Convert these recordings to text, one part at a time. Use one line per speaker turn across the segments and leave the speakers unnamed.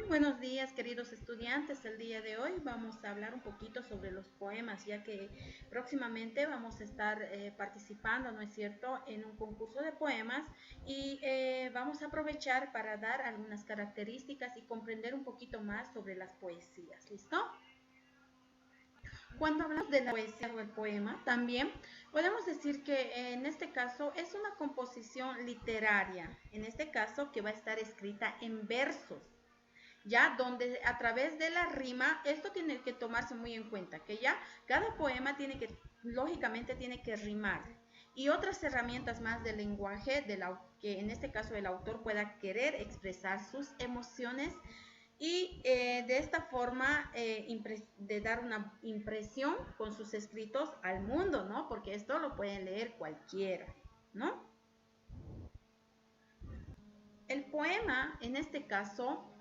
Buenos días, queridos estudiantes. El día de hoy vamos a hablar un poquito sobre los poemas, ya que próximamente vamos a estar participando, ¿no es cierto?, en un concurso de poemas y vamos a aprovechar para dar algunas características y comprender un poquito más sobre las poesías. ¿Listo? Cuando hablamos de la poesía o el poema, también podemos decir que en este caso es una composición literaria, en este caso que va a estar escrita en versos, ya donde a través de la rima, esto tiene que tomarse muy en cuenta, que ya cada poema tiene que, lógicamente tiene que rimar, y otras herramientas más del lenguaje, que en este caso el autor pueda querer expresar sus emociones y de esta forma de dar una impresión con sus escritos al mundo, ¿no? Porque esto lo puede leer cualquiera, ¿no? El poema, en este caso,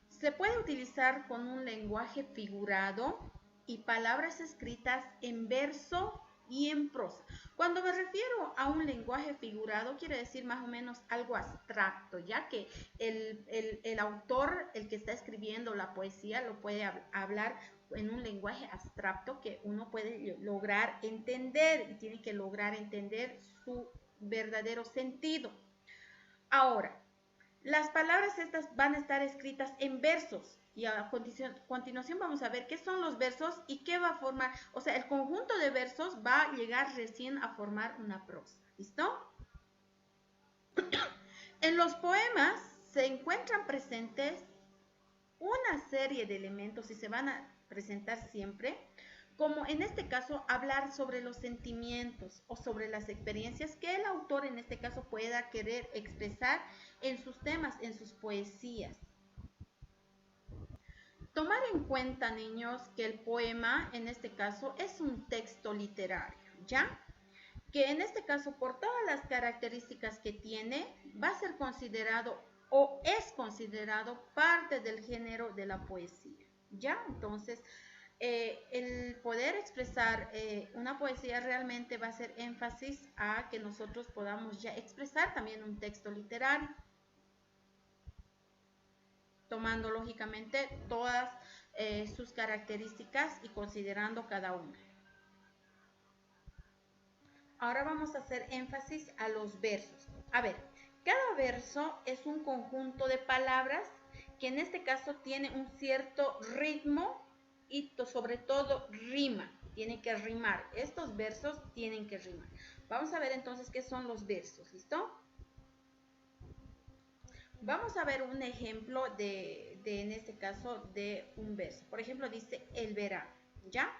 se puede utilizar con un lenguaje figurado y palabras escritas en verso y en prosa. Cuando me refiero a un lenguaje figurado, quiere decir más o menos algo abstracto, ya que el autor, el que está escribiendo la poesía, lo puede hablar en un lenguaje abstracto que uno puede lograr entender y tiene que lograr entender su verdadero sentido. Ahora, las palabras estas van a estar escritas en versos y a continuación vamos a ver qué son los versos y qué va a formar, o sea, el conjunto de versos va a llegar recién a formar una prosa. ¿Listo? En los poemas se encuentran presentes una serie de elementos y se van a presentar siempre, como en este caso hablar sobre los sentimientos o sobre las experiencias que el autor en este caso pueda querer expresar en sus temas, en sus poesías. Tomar en cuenta, niños, que el poema en este caso es un texto literario, ¿ya? Que en este caso, por todas las características que tiene, va a ser considerado o es considerado parte del género de la poesía, ¿ya? Entonces, el poder expresar una poesía realmente va a hacer énfasis a que nosotros podamos ya expresar también un texto literario, tomando lógicamente todas sus características y considerando cada una. Ahora vamos a hacer énfasis a los versos. A ver, cada verso es un conjunto de palabras que en este caso tiene un cierto ritmo y sobre todo rima. Tiene que rimar. Estos versos tienen que rimar. Vamos a ver entonces qué son los versos. ¿Listo? Vamos a ver un ejemplo en este caso, de un verso. Por ejemplo, dice el verano, ¿ya?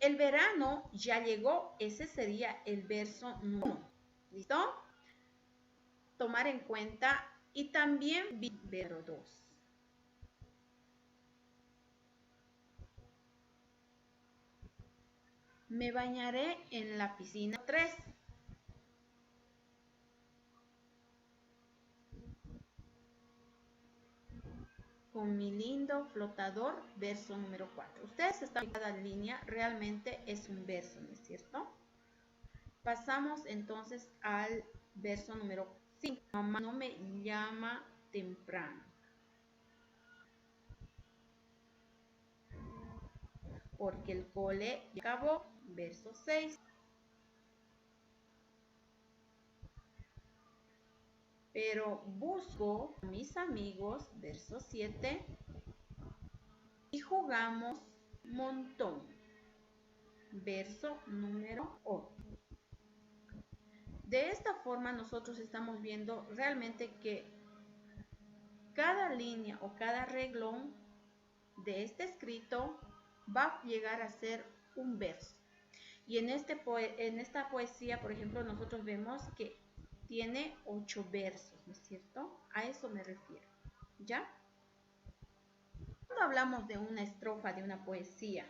El verano ya llegó, ese sería el verso 1. ¿Listo? Tomar en cuenta y también verso 2. Me bañaré en la piscina 3. Con mi lindo flotador, verso número 4. Ustedes están en cada línea, realmente es un verso, ¿no es cierto? Pasamos entonces al verso número 5. Mamá no me llama temprano, porque el cole ya acabó, verso 6. Pero busco a mis amigos, verso 7. Y jugamos montón, verso número 8. De esta forma nosotros estamos viendo realmente que cada línea o cada reglón de este escrito va a llegar a ser un verso. Y en esta poesía, por ejemplo, nosotros vemos que tiene 8 versos, ¿no es cierto? A eso me refiero, ¿ya? Cuando hablamos de una estrofa de una poesía,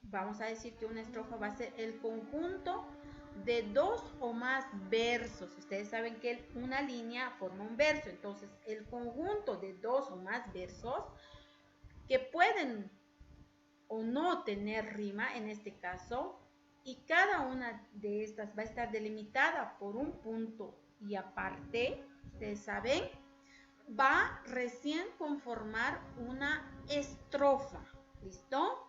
vamos a decir que una estrofa va a ser el conjunto de 2 o más versos. Ustedes saben que una línea forma un verso, entonces el conjunto de 2 o más versos que pueden o no tener rima en este caso, y cada una de estas va a estar delimitada por un punto y aparte, ustedes saben, va recién conformar una estrofa. ¿Listo?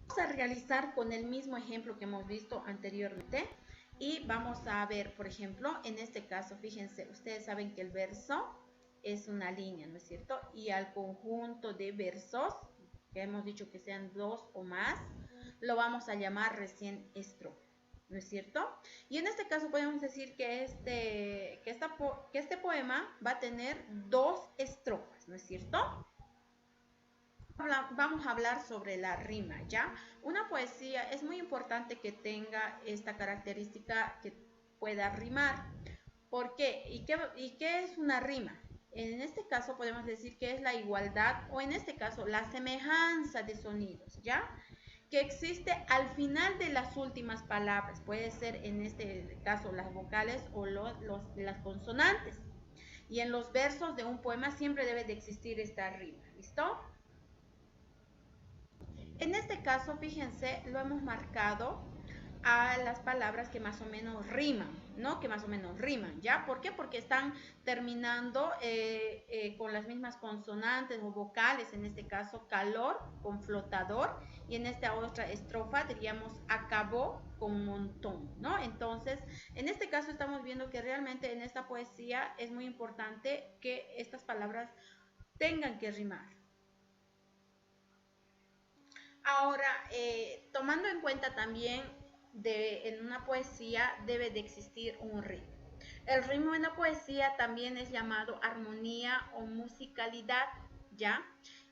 Vamos a realizar con el mismo ejemplo que hemos visto anteriormente y vamos a ver, por ejemplo, en este caso, fíjense, ustedes saben que el verso es una línea, ¿no es cierto? Y al conjunto de versos, que hemos dicho que sean 2 o más, lo vamos a llamar recién estrofa, ¿no es cierto? Y en este caso podemos decir que este poema va a tener 2 estrofas, ¿no es cierto? Vamos a hablar sobre la rima, ¿ya? Una poesía es muy importante que tenga esta característica que pueda rimar. ¿Por qué? ¿Y qué es una rima? En este caso podemos decir que es la igualdad o en este caso la semejanza de sonidos, ¿ya? Que existe al final de las últimas palabras. Puede ser en este caso las vocales o las consonantes. Y en los versos de un poema siempre debe de existir esta rima, ¿listo? En este caso, fíjense, lo hemos marcado a las palabras que más o menos riman, ¿no? Que más o menos riman, ¿ya? ¿Por qué? Porque están terminando con las mismas consonantes o vocales, en este caso calor con flotador, y en esta otra estrofa diríamos acabó con montón, ¿no? Entonces, en este caso estamos viendo que realmente en esta poesía es muy importante que estas palabras tengan que rimar. Ahora, tomando en cuenta también en una poesía debe de existir un ritmo. El ritmo en la poesía también es llamado armonía o musicalidad, ¿ya?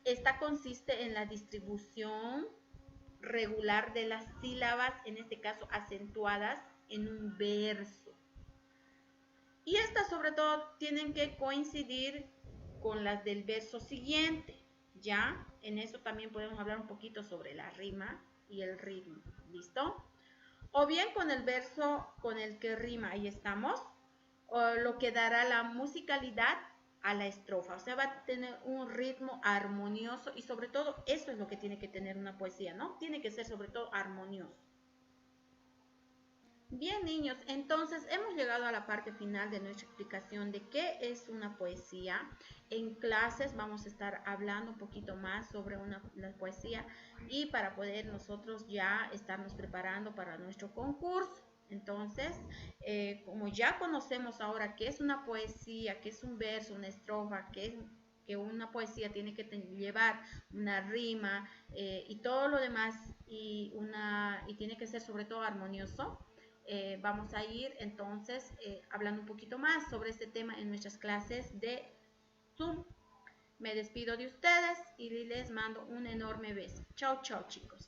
Esta consiste en la distribución regular de las sílabas, en este caso acentuadas, en un verso. Y estas sobre todo tienen que coincidir con las del verso siguiente. ¿Ya? En eso también podemos hablar un poquito sobre la rima y el ritmo, ¿listo? O bien con el verso con el que rima, ahí estamos, o lo que dará la musicalidad a la estrofa, o sea, va a tener un ritmo armonioso y sobre todo eso es lo que tiene que tener una poesía, ¿no? Tiene que ser sobre todo armonioso. Bien, niños, entonces hemos llegado a la parte final de nuestra explicación de qué es una poesía. En clases vamos a estar hablando un poquito más sobre la poesía y para poder nosotros ya estarnos preparando para nuestro concurso. Entonces, como ya conocemos ahora qué es una poesía, qué es un verso, una estrofa, que una poesía tiene que llevar una rima y todo lo demás y tiene que ser sobre todo armonioso. Vamos a ir entonces hablando un poquito más sobre este tema en nuestras clases de Zoom. Me despido de ustedes y les mando un enorme beso. Chao, chao, chicos.